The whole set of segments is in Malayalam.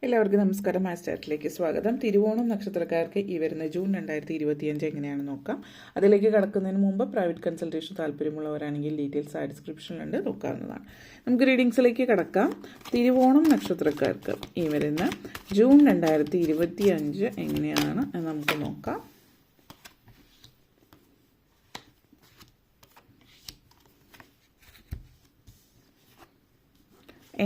എല്ലാവർക്കും നമസ്കാരം. മാസ്റ്റേറ്റിലേക്ക് സ്വാഗതം. തിരുവോണം നക്ഷത്രക്കാർക്ക് ഈ വരുന്ന ജൂൺ 2025 എങ്ങനെയാണെന്ന് നോക്കാം. അതിലേക്ക് കടക്കുന്നതിന് മുമ്പ് പ്രൈവറ്റ് കൺസൾട്ടേഷൻ താല്പര്യമുള്ളവരാണെങ്കിൽ ഡീറ്റെയിൽസ് ഡിസ്ക്രിപ്ഷനിലുണ്ട്, നോക്കാവുന്നതാണ്. നമുക്ക് റീഡിങ്സിലേക്ക് കടക്കാം. തിരുവോണം നക്ഷത്രക്കാർക്ക് ഈ വരുന്ന ജൂൺ 2025 എങ്ങനെയാണ് എന്ന് നമുക്ക് നോക്കാം.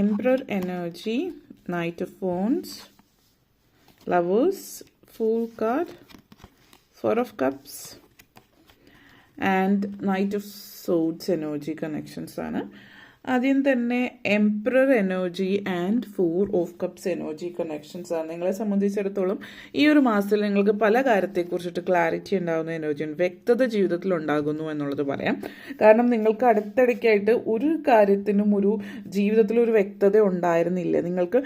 Emperor energy, Knight of Wands, Lovers, Fool card, Four of Cups and Knight of Swords energy connections ആണ്. ആദ്യം തന്നെ emperor energy and four of cups energy connections ആണ്. നിങ്ങളെ സംബന്ധിച്ചിടത്തോളം ഈ ഒരു മാസത്തിൽ നിങ്ങൾക്ക് പല കാര്യത്തെക്കുറിച്ചിട്ട് ക്ലാരിറ്റി ഉണ്ടാകുന്ന എനർജിയാണ്, വ്യക്തത ജീവിതത്തിൽ ഉണ്ടാകുന്നു എന്നുള്ളത് പറയാം. കാരണം നിങ്ങൾക്ക് അടുത്തിടയ്ക്കായിട്ട് ഒരു കാര്യത്തിനും ഒരു ജീവിതത്തിൽ ഒരു വ്യക്തത ഉണ്ടായിരുന്നില്ല. നിങ്ങൾക്ക്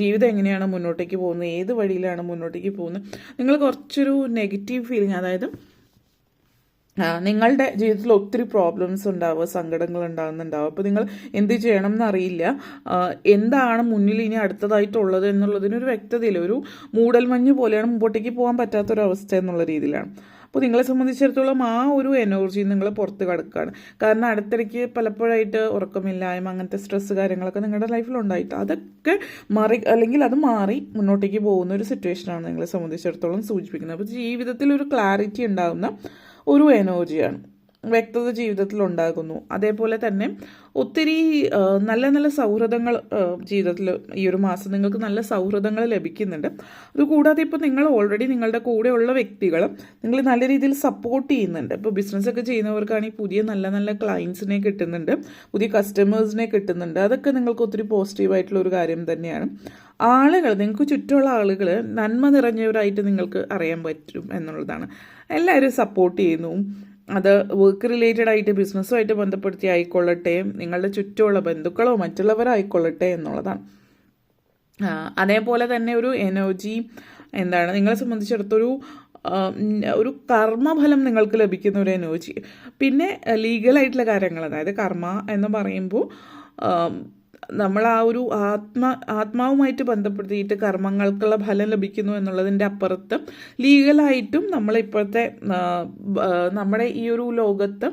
ജീവിതം എങ്ങനെയാണ് മുന്നോട്ടേക്ക് പോകുന്നത്, ഏത് വഴിയിലാണ് മുന്നോട്ടേക്ക് പോകുന്നത്, നിങ്ങൾ കുറച്ചൊരു നെഗറ്റീവ് ഫീലിംഗ്, അതായത് നിങ്ങളുടെ ജീവിതത്തിൽ ഒത്തിരി പ്രോബ്ലംസ് ഉണ്ടാവുക, സങ്കടങ്ങൾ ഉണ്ടാകുന്നുണ്ടാവുക. അപ്പോൾ നിങ്ങൾ എന്ത് ചെയ്യണം എന്നറിയില്ല, എന്താണ് മുന്നിൽ ഇനി അടുത്തതായിട്ടുള്ളത് എന്നുള്ളതിനൊരു വ്യക്തതയില്ല. ഒരു മൂടൽമഞ്ഞ് പോലെയാണ്, മുമ്പോട്ടേക്ക് പോകാൻ പറ്റാത്തൊരവസ്ഥ എന്നുള്ള രീതിയിലാണ്. അപ്പോൾ നിങ്ങളെ സംബന്ധിച്ചിടത്തോളം ആ ഒരു എനർജി നിങ്ങൾ പുറത്ത് കിടക്കുകയാണ്. കാരണം അടുത്തിടയ്ക്ക് പലപ്പോഴായിട്ട് ഉറക്കമില്ലായ്മ, അങ്ങനത്തെ സ്ട്രെസ് കാര്യങ്ങളൊക്കെ നിങ്ങളുടെ ലൈഫിൽ ഉണ്ടായിട്ട് അതൊക്കെ അല്ലെങ്കിൽ അത് മാറി മുന്നോട്ടേക്ക് പോകുന്ന ഒരു സിറ്റുവേഷനാണ് നിങ്ങളെ സംബന്ധിച്ചിടത്തോളം സൂചിപ്പിക്കുന്നത്. അപ്പോൾ ജീവിതത്തിൽ ഒരു ക്ലാരിറ്റി ഉണ്ടാകുന്ന ഒരു എനർജിയാണ്, വ്യക്തത ജീവിതത്തിൽ ഉണ്ടാകുന്നു. അതേപോലെ തന്നെ ഒത്തിരി നല്ല നല്ല സൗഹൃദങ്ങൾ ജീവിതത്തിൽ ഈ ഒരു മാസം നിങ്ങൾക്ക് നല്ല സൗഹൃദങ്ങൾ ലഭിക്കുന്നുണ്ട്. അതുകൂടാതെ ഇപ്പോൾ നിങ്ങൾ ഓൾറെഡി നിങ്ങളുടെ കൂടെയുള്ള വ്യക്തികൾ നിങ്ങൾ നല്ല രീതിയിൽ സപ്പോർട്ട് ചെയ്യുന്നുണ്ട്. ഇപ്പോൾ ബിസിനസ്സൊക്കെ ചെയ്യുന്നവർക്കാണെങ്കിൽ പുതിയ നല്ല നല്ല ക്ലയൻസിനെ കിട്ടുന്നുണ്ട്, പുതിയ കസ്റ്റമേഴ്സിനെ കിട്ടുന്നുണ്ട്. അതൊക്കെ നിങ്ങൾക്ക് ഒത്തിരി പോസിറ്റീവായിട്ടുള്ള ഒരു കാര്യം തന്നെയാണ്. ആളുകൾ, നിങ്ങൾക്ക് ചുറ്റുമുള്ള ആളുകൾ നന്മ നിറഞ്ഞവരായിട്ട് നിങ്ങൾക്ക് അറിയാൻ പറ്റും എന്നുള്ളതാണ്. എല്ലാവരും സപ്പോർട്ട് ചെയ്യുന്നു. അത് വർക്ക് റിലേറ്റഡ് ആയിട്ട് ബിസിനസ്സുമായിട്ട് ബന്ധപ്പെടുത്തി ആയിക്കൊള്ളട്ടെ, നിങ്ങളുടെ ചുറ്റുമുള്ള ബന്ധുക്കളോ മറ്റുള്ളവരായിക്കൊള്ളട്ടെ എന്നുള്ളതാണ്. അതേപോലെ തന്നെ ഒരു എനർജി എന്താണ്, നിങ്ങളെ സംബന്ധിച്ചിടത്തൊരു ഒരു കർമ്മഫലം നിങ്ങൾക്ക് ലഭിക്കുന്ന ഒരു എനർജി. പിന്നെ ലീഗലായിട്ടുള്ള കാര്യങ്ങൾ, അതായത് കർമ്മ എന്ന് പറയുമ്പോൾ നമ്മൾ ആ ഒരു ആത്മാവുമായിട്ട് ബന്ധപ്പെടുത്തിയിട്ട് കർമ്മങ്ങൾക്കുള്ള ഫലം ലഭിക്കുന്നു എന്നുള്ളതിൻ്റെ അപ്പുറത്ത് ലീഗലായിട്ടും നമ്മളിപ്പോഴത്തെ നമ്മുടെ ഈ ഒരു ലോകത്ത്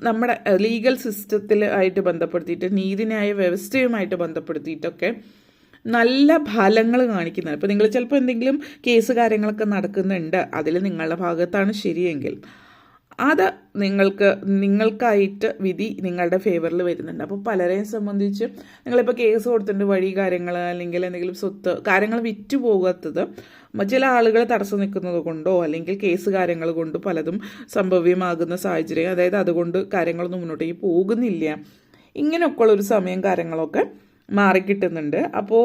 നമ്മുടെ ലീഗൽ സിസ്റ്റത്തിൽ ആയിട്ട് ബന്ധപ്പെടുത്തിയിട്ട് നീതിന്യായ വ്യവസ്ഥയുമായിട്ട് ബന്ധപ്പെടുത്തിയിട്ടൊക്കെ നല്ല ഫലങ്ങൾ കാണിക്കുന്നത്. ഇപ്പോൾ നിങ്ങൾ ചിലപ്പോൾ എന്തെങ്കിലും കേസ് കാര്യങ്ങളൊക്കെ നടക്കുന്നുണ്ട്, അതിൽ നിങ്ങളുടെ ഭാഗത്താണ് ശരിയെങ്കിൽ അത് നിങ്ങൾക്കായിട്ട് വിധി നിങ്ങളുടെ ഫേവറിൽ വരുന്നുണ്ട്. അപ്പോൾ പലരെയും സംബന്ധിച്ച് നിങ്ങളിപ്പോൾ കേസ് കൊടുത്തിട്ടുണ്ട്, വഴി കാര്യങ്ങൾ അല്ലെങ്കിൽ എന്തെങ്കിലും സ്വത്ത് കാര്യങ്ങൾ വിറ്റു പോകാത്തത് ചില ആളുകൾ തടസ്സം നിൽക്കുന്നത് കൊണ്ടോ അല്ലെങ്കിൽ കേസ് കാര്യങ്ങൾ കൊണ്ട് പലതും സംഭവ്യമാകുന്ന സാഹചര്യം, അതായത് അതുകൊണ്ട് കാര്യങ്ങളൊന്നും മുന്നോട്ടേക്ക് പോകുന്നില്ല. ഇങ്ങനെയൊക്കെയുള്ളൊരു സമയം കാര്യങ്ങളൊക്കെ മാറിക്കിട്ടുന്നുണ്ട്. അപ്പോൾ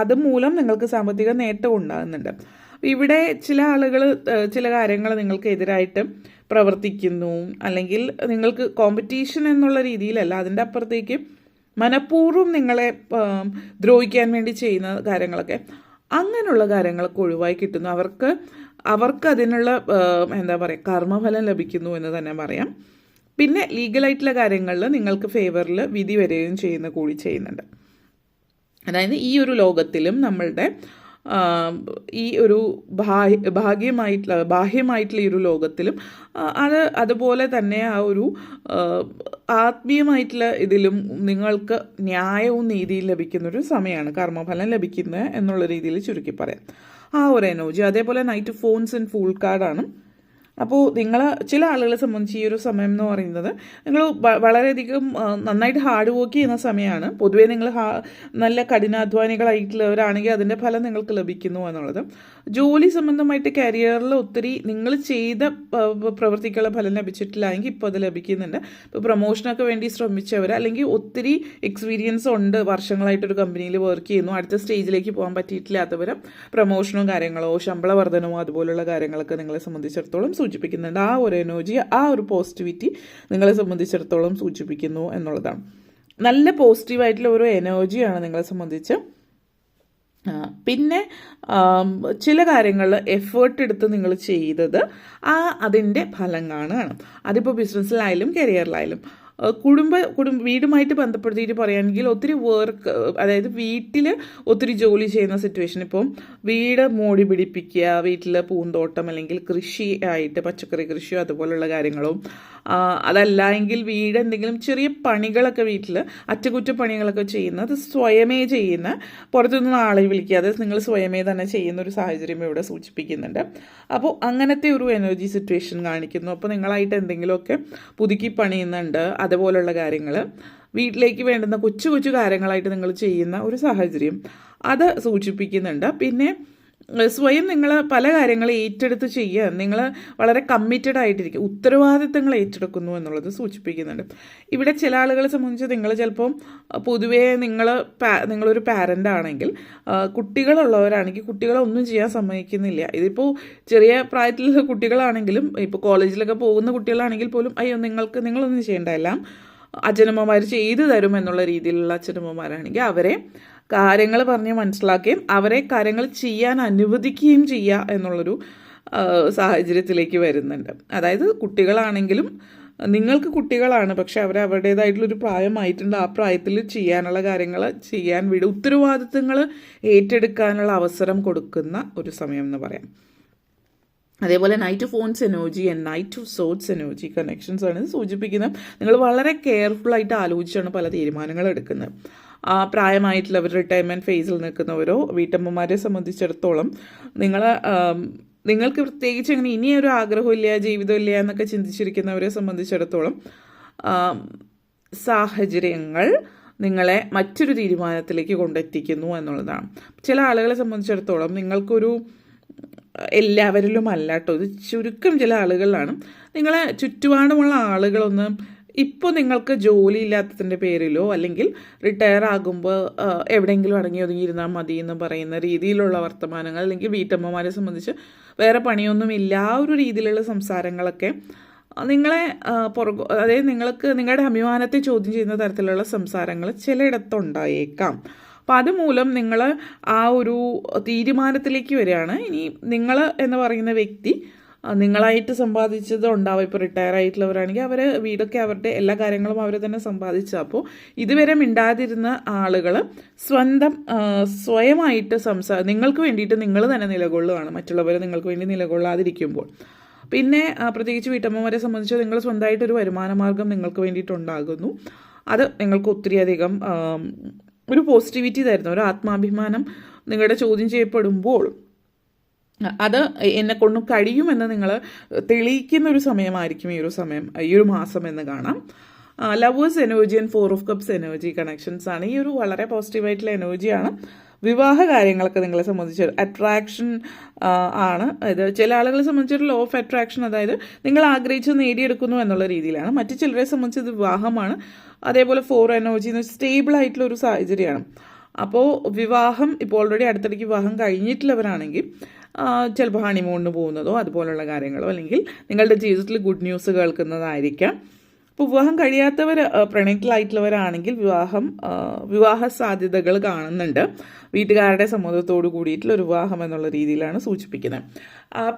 അത് മൂലം നിങ്ങൾക്ക് സാമ്പത്തിക നേട്ടം ഉണ്ടാകുന്നുണ്ട്. ഇവിടെ ചില ആളുകൾ ചില കാര്യങ്ങൾ നിങ്ങൾക്ക് എതിരായിട്ട് പ്രവർത്തിക്കുന്നു, അല്ലെങ്കിൽ നിങ്ങൾക്ക് കോമ്പറ്റീഷൻ എന്നുള്ള രീതിയിലല്ല, അതിൻ്റെ അപ്പുറത്തേക്ക് മനഃപൂർവ്വം നിങ്ങളെ ദ്രോഹിക്കാൻ വേണ്ടി ചെയ്യുന്ന കാര്യങ്ങളൊക്കെ, അങ്ങനെയുള്ള കാര്യങ്ങളൊക്കെ ഒഴിവായി കിട്ടുന്നു. അവർക്ക് അതിനുള്ള എന്താ പറയുക കർമ്മഫലം ലഭിക്കുന്നു എന്ന് തന്നെ പറയാം. പിന്നെ ലീഗലായിട്ടുള്ള കാര്യങ്ങളിൽ നിങ്ങൾക്ക് ഫേവറിൽ വിധി വരികയും ചെയ്യുന്നുണ്ട്. അതായത് ഈ ഒരു ലോകത്തിലും നമ്മളുടെ ഈ ഒരു ബാഹ്യമായിട്ടുള്ള ഈ ഒരു ലോകത്തിലും അതുപോലെ തന്നെ ആ ഒരു ആത്മീയമായിട്ടുള്ള ഇതിലും നിങ്ങൾക്ക് ന്യായവും നീതിയും ലഭിക്കുന്നൊരു സമയമാണ്, കർമ്മഫലം ലഭിക്കുന്നത് എന്നുള്ള രീതിയിൽ ചുരുക്കി പറയാം ആ ഒരു എനർജി. അതേപോലെ നൈറ്റ് ഫോൺസ് ആൻഡ് ഫൂൾ കാർഡാണ്. അപ്പോൾ ചില ആളുകളെ സംബന്ധിച്ച് ഈ ഒരു സമയം എന്ന് പറയുന്നത് നിങ്ങൾ വളരെയധികം നന്നായിട്ട് ഹാർഡ് വർക്ക് ചെയ്യുന്ന സമയമാണ്. പൊതുവേ നിങ്ങൾ നല്ല കഠിനാധ്വാനികളായിട്ടുള്ളവരാണെങ്കിൽ അതിൻ്റെ ഫലം നിങ്ങൾക്ക് ലഭിക്കുന്നു എന്നുള്ളത്. ജോലി സംബന്ധമായിട്ട് കരിയറിൽ ഒത്തിരി നിങ്ങൾ ചെയ്ത പ്രവൃത്തിക്കുള്ള ഫലം ലഭിച്ചിട്ടില്ല എങ്കിൽ ഇപ്പോൾ അത് ലഭിക്കുന്നുണ്ട്. ഇപ്പോൾ പ്രൊമോഷനൊക്കെ വേണ്ടി ശ്രമിച്ചവർ, അല്ലെങ്കിൽ ഒത്തിരി എക്സ്പീരിയൻസ് ഉണ്ട്, വർഷങ്ങളായിട്ടൊരു കമ്പനിയിൽ വർക്ക് ചെയ്യുന്നു, അടുത്ത സ്റ്റേജിലേക്ക് പോകാൻ പറ്റിയിട്ടില്ലാത്തവർ പ്രൊമോഷനോ കാര്യങ്ങളോ ശമ്പള വർധനമോ അതുപോലുള്ള കാര്യങ്ങളൊക്കെ നിങ്ങളെ സംബന്ധിച്ചിടത്തോളം സൂചിപ്പിക്കുന്നുണ്ട്. ആ ഒരു എനർജി, ആ ഒരു പോസിറ്റിവിറ്റി നിങ്ങളെ സംബന്ധിച്ചിടത്തോളം സൂചിപ്പിക്കുന്നു എന്നുള്ളതാണ്. നല്ല പോസിറ്റീവായിട്ടുള്ള ഒരു എനർജിയാണ് നിങ്ങളെ സംബന്ധിച്ച്. പിന്നെ ചില കാര്യങ്ങളിൽ എഫേർട്ട് എടുത്ത് നിങ്ങൾ ചെയ്തത് അതിൻ്റെ ഫലം കാണുകയാണ്. അതിപ്പോൾ ബിസിനസ്സിലായാലും കരിയറിലായാലും വീടുമായിട്ട് ബന്ധപ്പെടുത്തിയിട്ട് പറയുകയാണെങ്കിൽ ഒത്തിരി വർക്ക്, അതായത് വീട്ടിൽ ഒത്തിരി ജോലി ചെയ്യുന്ന സിറ്റുവേഷൻ. ഇപ്പം വീട് മോടി പിടിപ്പിക്കുക, വീട്ടിൽ പൂന്തോട്ടം അല്ലെങ്കിൽ കൃഷി ആയിട്ട് പച്ചക്കറി കൃഷിയോ അതുപോലുള്ള കാര്യങ്ങളും, അതല്ല എങ്കിൽ വീട് എന്തെങ്കിലും ചെറിയ പണികളൊക്കെ വീട്ടിൽ അറ്റകുറ്റപ്പണികളൊക്കെ ചെയ്യുന്നത് സ്വയമേ ചെയ്യുന്ന, പുറത്തുനിന്ന് ആളെ വിളിക്കാതെ നിങ്ങൾ സ്വയമേ തന്നെ ചെയ്യുന്ന ഒരു സാഹചര്യം ഇവിടെ സൂചിപ്പിക്കുന്നുണ്ട്. അപ്പോൾ അങ്ങനത്തെ ഒരു എനർജി സിറ്റുവേഷൻ കാണിക്കുന്നു. അപ്പോൾ നിങ്ങളായിട്ട് എന്തെങ്കിലുമൊക്കെ പുതുക്കി പണിയുന്നുണ്ട്, അതുപോലുള്ള കാര്യങ്ങൾ വീട്ടിലേക്ക് വേണ്ടുന്ന കൊച്ചു കൊച്ചു കാര്യങ്ങളായിട്ട് നിങ്ങൾ ചെയ്യുന്ന ഒരു സാഹചര്യം അത് സൂചിപ്പിക്കുന്നുണ്ട്. പിന്നെ സ്വയം നിങ്ങൾ പല കാര്യങ്ങൾ ഏറ്റെടുത്ത് ചെയ്യുക, നിങ്ങൾ വളരെ കമ്മിറ്റഡ് ആയിട്ടിരിക്കും, ഉത്തരവാദിത്തങ്ങൾ ഏറ്റെടുക്കുന്നു എന്നുള്ളത് സൂചിപ്പിക്കുന്നുണ്ട്. ഇവിടെ ചില ആളുകളെ സംബന്ധിച്ച് നിങ്ങൾ ചിലപ്പം പൊതുവേ നിങ്ങളൊരു പാരൻ്റ് ആണെങ്കിൽ, കുട്ടികളുള്ളവരാണെങ്കിൽ കുട്ടികളെ ഒന്നും ചെയ്യാൻ സമ്മതിക്കുന്നില്ല. ഇതിപ്പോൾ ചെറിയ പ്രായത്തിലുള്ള കുട്ടികളാണെങ്കിലും, ഇപ്പോൾ കോളേജിലൊക്കെ പോകുന്ന കുട്ടികളാണെങ്കിൽ പോലും അയ്യോ നിങ്ങളൊന്നും ചെയ്യേണ്ട, എല്ലാം അച്ഛനമ്മമാർ ചെയ്തു തരും എന്നുള്ള രീതിയിലുള്ള അച്ഛനമ്മമാരാണെങ്കിൽ അവരെ കാര്യങ്ങൾ പറഞ്ഞ് മനസ്സിലാക്കുകയും അവരെ കാര്യങ്ങൾ ചെയ്യാൻ അനുവദിക്കുകയും ചെയ്യുക എന്നുള്ളൊരു സാഹചര്യത്തിലേക്ക് വരുന്നുണ്ട്. അതായത് കുട്ടികളാണെങ്കിലും നിങ്ങൾക്ക് കുട്ടികളാണ്, പക്ഷെ അവരുടേതായിട്ടുള്ളൊരു പ്രായമായിട്ടുണ്ട്, ആ പ്രായത്തിൽ ചെയ്യാനുള്ള കാര്യങ്ങൾ ചെയ്യാൻ ഉത്തരവാദിത്തങ്ങൾ ഏറ്റെടുക്കാനുള്ള അവസരം കൊടുക്കുന്ന ഒരു സമയം എന്ന് പറയാം. അതേപോലെ night phones energy and night swords energy connections ആണ് സൂചിപ്പിക്കുന്നത്. നിങ്ങൾ വളരെ കെയർഫുള്ളായിട്ട് ആലോചിച്ചാണ് പല തീരുമാനങ്ങൾ എടുക്കുന്നത്. പ്രായമായിട്ടുള്ളവർ, റിട്ടയർമെൻറ്റ് ഫേസിൽ നിൽക്കുന്നവരോ വീട്ടമ്മമാരെ സംബന്ധിച്ചിടത്തോളം നിങ്ങൾക്ക് പ്രത്യേകിച്ച് അങ്ങനെ ഇനിയൊരു ആഗ്രഹമില്ല, ജീവിതമില്ല എന്നൊക്കെ ചിന്തിച്ചിരിക്കുന്നവരെ സംബന്ധിച്ചിടത്തോളം സാഹചര്യങ്ങൾ നിങ്ങളെ മറ്റൊരു തീരുമാനത്തിലേക്ക് കൊണ്ടെത്തിക്കുന്നു എന്നുള്ളതാണ്. ചില ആളുകളെ സംബന്ധിച്ചിടത്തോളം നിങ്ങൾക്കൊരു എല്ലാവരിലും അല്ല കേട്ടോ, ഇത് ചുരുക്കം ചില ആളുകളിലാണ്. നിങ്ങളെ ചുറ്റുപാടുമുള്ള ആളുകളൊന്ന് ഇപ്പോൾ നിങ്ങൾക്ക് ജോലി ഇല്ലാത്തതിൻ്റെ പേരിലോ അല്ലെങ്കിൽ റിട്ടയർ ആകുമ്പോൾ എവിടെയെങ്കിലും അടങ്ങി ഒതുങ്ങിയിരുന്നാൽ മതി എന്ന് പറയുന്ന രീതിയിലുള്ള വർത്തമാനങ്ങൾ, അല്ലെങ്കിൽ വീട്ടമ്മമാരെ സംബന്ധിച്ച് വേറെ പണിയൊന്നുമില്ല ആ ഒരു രീതിയിലുള്ള സംസാരങ്ങളൊക്കെ നിങ്ങളെ അതായത് നിങ്ങളുടെ അഭിമാനത്തെ ചോദ്യം ചെയ്യുന്ന തരത്തിലുള്ള സംസാരങ്ങൾ ചിലയിടത്തുണ്ടായേക്കാം. അപ്പം അതുമൂലം നിങ്ങൾ ആ ഒരു തീരുമാനത്തിലേക്ക് വരികയാണ്. ഇനി നിങ്ങൾ എന്ന് പറയുന്ന വ്യക്തി നിങ്ങളായിട്ട് സമ്പാദിച്ചത് ഉണ്ടാവും. ഇപ്പോൾ റിട്ടയർ ആയിട്ടുള്ളവരാണെങ്കിൽ അവർ വീടൊക്കെ അവരുടെ എല്ലാ കാര്യങ്ങളും അവർ തന്നെ സമ്പാദിച്ചു. അപ്പോൾ ഇതുവരെ മിണ്ടാതിരുന്ന ആളുകൾ സ്വയമായിട്ട് നിങ്ങൾക്ക് വേണ്ടിയിട്ട് നിങ്ങൾ തന്നെ നിലകൊള്ളുകയാണ്, മറ്റുള്ളവർ നിങ്ങൾക്ക് വേണ്ടി നിലകൊള്ളാതിരിക്കുമ്പോൾ. പിന്നെ പ്രത്യേകിച്ച് വീട്ടമ്മമാരെ സംബന്ധിച്ച് നിങ്ങൾ സ്വന്തമായിട്ടൊരു വരുമാന മാർഗം നിങ്ങൾക്ക് വേണ്ടിയിട്ടുണ്ടാകുന്നു. അത് നിങ്ങൾക്ക് ഒത്തിരിയധികം ഒരു പോസിറ്റിവിറ്റി തരുന്ന, ഒരു ആത്മാഭിമാനം നിങ്ങളുടെ ചോദ്യം ചെയ്യപ്പെടുമ്പോൾ അത് എന്നെക്കൊണ്ടും കഴിയുമെന്ന് നിങ്ങൾ തെളിയിക്കുന്ന ഒരു സമയമായിരിക്കും ഈ ഒരു മാസം എന്ന് കാണാം. Lovers energy and 4 of Cups energy connections ആണ്. ഈ ഒരു വളരെ പോസിറ്റീവായിട്ടുള്ള എനർജിയാണ്. വിവാഹ കാര്യങ്ങളൊക്കെ നിങ്ങളെ സംബന്ധിച്ച് അട്രാക്ഷൻ ആണ്. ഇത് ചില ആളുകളെ സംബന്ധിച്ചൊരു ലോ ഓഫ് അട്രാക്ഷൻ, അതായത് നിങ്ങൾ ആഗ്രഹിച്ച് നേടിയെടുക്കുന്നു എന്നുള്ള രീതിയിലാണ്. മറ്റു ചിലരെ സംബന്ധിച്ച് ഇത് വിവാഹമാണ്. അതേപോലെ 4 എനർജി എന്ന് സ്റ്റേബിൾ ആയിട്ടുള്ള ഒരു സാഹചര്യമാണ്. അപ്പോൾ വിവാഹം ഇപ്പോൾ ഓൾറെഡി അടുത്തിടയ്ക്ക് വിവാഹം കഴിഞ്ഞിട്ടുള്ളവരാണെങ്കിൽ ചിലപ്പോൾ ഹണിമൂണിന് പോകുന്നതോ അതുപോലുള്ള കാര്യങ്ങളോ, അല്ലെങ്കിൽ നിങ്ങളുടെ ജീവിതത്തിൽ ഗുഡ് ന്യൂസ് കേൾക്കുന്നതായിരിക്കാം. ഇപ്പോൾ വിവാഹം കഴിയാത്തവർ, പ്രണയത്തിലായിട്ടുള്ളവരാണെങ്കിൽ വിവാഹ സാധ്യതകൾ കാണുന്നുണ്ട്. വീട്ടുകാരുടെ സമ്മതത്തോടു കൂടിയിട്ടുള്ള ഒരു വിവാഹം എന്നുള്ള രീതിയിലാണ് സൂചിപ്പിക്കുന്നത്.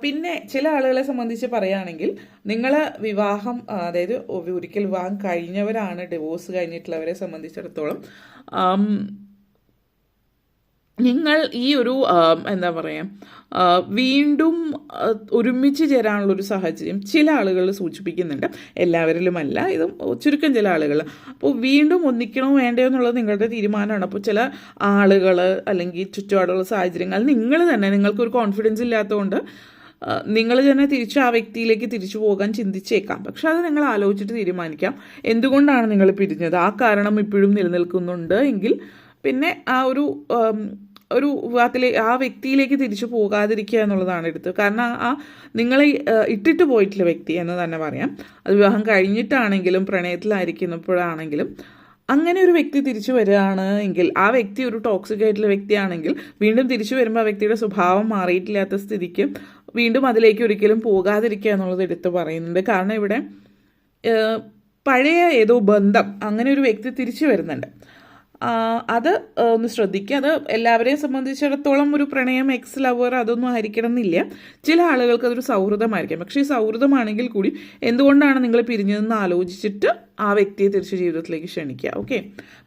പിന്നെ ചില ആളുകളെ സംബന്ധിച്ച് പറയുകയാണെങ്കിൽ നിങ്ങൾ വിവാഹം, അതായത് ഒരിക്കൽ വിവാഹം കഴിഞ്ഞവരാണ്, ഡിവോഴ്സ് കഴിഞ്ഞിട്ടുള്ളവരെ സംബന്ധിച്ചിടത്തോളം നിങ്ങൾ ഈ ഒരു എന്താ പറയുക, വീണ്ടും ഒരുമിച്ച് ചേരാനുള്ളൊരു സാഹചര്യം ചില ആളുകൾ സൂചിപ്പിക്കുന്നുണ്ട്. എല്ലാവരിലുമല്ല, ഇതും ചുരുക്കം ചില ആളുകൾ. അപ്പോൾ വീണ്ടും ഒന്നിക്കണോ വേണ്ടയോ എന്നുള്ളത് നിങ്ങളുടെ തീരുമാനമാണ്. അപ്പോൾ ചില ആളുകൾ അല്ലെങ്കിൽ ചുറ്റുപാടുള്ള സാഹചര്യങ്ങൾ നിങ്ങൾക്കൊരു കോൺഫിഡൻസ് ഇല്ലാത്തതുകൊണ്ട് നിങ്ങൾ തന്നെ ആ വ്യക്തിയിലേക്ക് തിരിച്ചു പോകാൻ ചിന്തിച്ചേക്കാം. പക്ഷെ അത് നിങ്ങൾ ആലോചിച്ചിട്ട് തീരുമാനിക്കാം. എന്തുകൊണ്ടാണ് നിങ്ങൾ പിരിഞ്ഞത്, ആ കാരണം ഇപ്പോഴും നിലനിൽക്കുന്നുണ്ട് എങ്കിൽ പിന്നെ ഒരു ആ വ്യക്തിയിലേക്ക് തിരിച്ചു പോകാതിരിക്കുക എന്നുള്ളതാണ് കാരണം നിങ്ങളെ ഇട്ടിട്ട് പോയിട്ടുള്ള വ്യക്തി എന്ന് തന്നെ പറയാം. അത് വിവാഹം കഴിഞ്ഞിട്ടാണെങ്കിലും പ്രണയത്തിലായിരിക്കുന്നപ്പോഴാണെങ്കിലും അങ്ങനെ ഒരു വ്യക്തി തിരിച്ചു വരികയാണ് എങ്കിൽ, ആ വ്യക്തി ഒരു ടോക്സിക് ആയിട്ടുള്ള വ്യക്തിയാണെങ്കിൽ വീണ്ടും തിരിച്ചു വരുമ്പോൾ ആ വ്യക്തിയുടെ സ്വഭാവം മാറിയിട്ടില്ലാത്ത സ്ഥിതിക്ക് വീണ്ടും അതിലേക്ക് ഒരിക്കലും പോകാതിരിക്കുക എന്നുള്ളത് എടുത്ത് പറയുന്നുണ്ട്. കാരണം ഇവിടെ പഴയ ഏതോ ബന്ധം, അങ്ങനെ ഒരു വ്യക്തി തിരിച്ചു വരുന്നുണ്ട്. അത് ഒന്ന് ശ്രദ്ധിക്കുക. അത് എല്ലാവരെയും സംബന്ധിച്ചിടത്തോളം ഒരു പ്രണയം, എക്സ് ലവർ അതൊന്നും ആയിരിക്കണം എന്നില്ല. ചില ആളുകൾക്ക് അതൊരു സൗഹൃദമായിരിക്കാം. പക്ഷേ ഈ സൗഹൃദമാണെങ്കിൽ കൂടി എന്തുകൊണ്ടാണ് നിങ്ങൾ പിരിഞ്ഞതെന്ന് ആലോചിച്ചിട്ട് ആ വ്യക്തിയെ തിരിച്ച് ജീവിതത്തിലേക്ക് ക്ഷണിക്കുക. ഓക്കെ,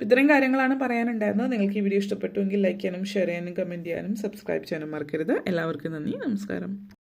ഇത്തരം കാര്യങ്ങളാണ് പറയാനുണ്ടായിരുന്നത്. നിങ്ങൾക്ക് ഈ വീഡിയോ ഇഷ്ടപ്പെട്ടുവെങ്കിൽ ലൈക്ക് ചെയ്യാനും ഷെയർ ചെയ്യാനും കമൻറ്റ് ചെയ്യാനും സബ്സ്ക്രൈബ് ചെയ്യാനും മറക്കരുത്. എല്ലാവർക്കും നന്ദി, നമസ്കാരം.